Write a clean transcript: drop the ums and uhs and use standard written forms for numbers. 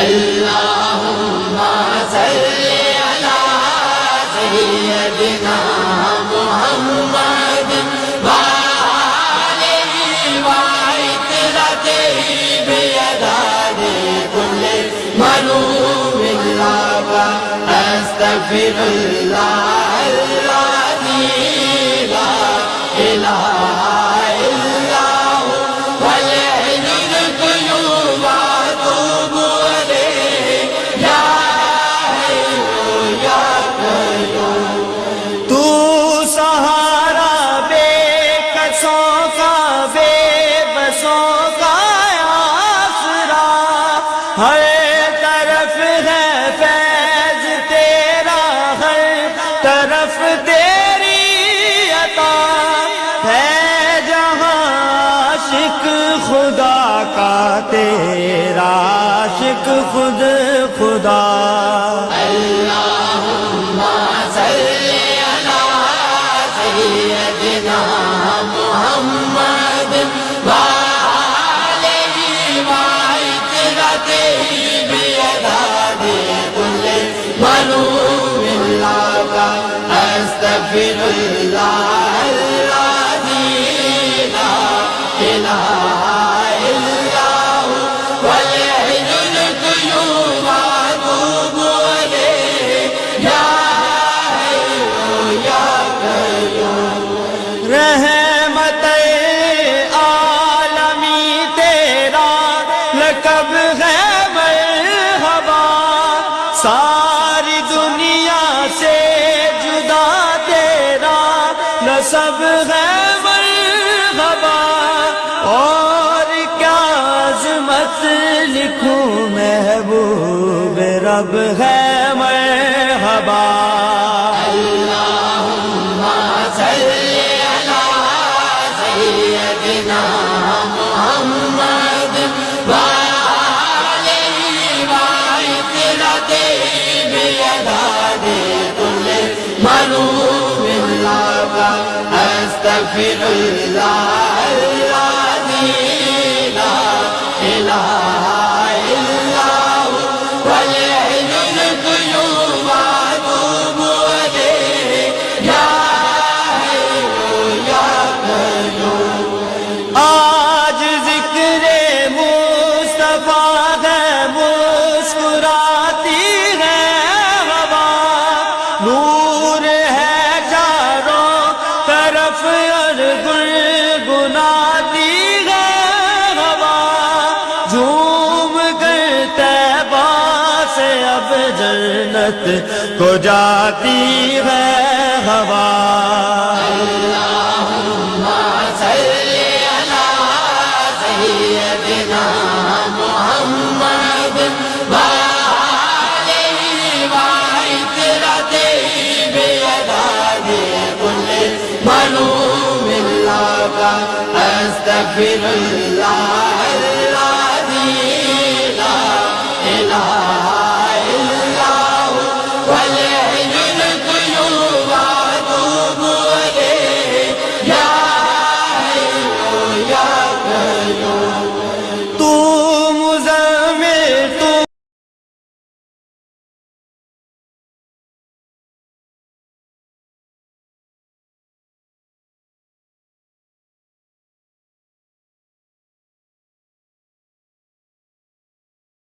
اللهم صل على سيدنا محمد وآله وعترته بيداد كل ملوم الله أستغفر الله الذي لا إله إلا هو والحي القيوم وأتوب إليه يا حي يا قيوم تو سہارا بے کسوں کا بے بسوں کا آسرا ہر طرف ہے فیض تیرا ہر طرف تیری عطا ہے جہاں عاشق خدا کا تیرا عاشق خود خدا اللهم صل على سيدنا محمد وآله وعترته بيداد كل ملوم الله أستغفر الله الذي لا إله إلا هو والحي القيوم وأتوب إليه يا حي يا قيوم رحمت عالمی تیرا لقب ہے مرحبا ساری دنیا سے جدا تیرا نسب ہے مرحبا اور کیا عظمت لکھوں محبوب رب ہے مرحبا اللهم صل على سيدنا محمد وآله وعترته بيداد كل ملوم الله أستغفر الله الذي لا إله إلا هو والحي القيوم وأتوب إليه يا حي يا قيوم آج ذکر مصطفیٰ ہے مسکراتی ہے ہوا نور ہے چاروں طرف اور گنگناتی ہے ہوا جھوم کر طیبہ سے اب جنت کو جاتی ہے ہوا اللهم صل على سيدنا محمد وآله وعترته بيداد كل ملوم الله أستغفر الله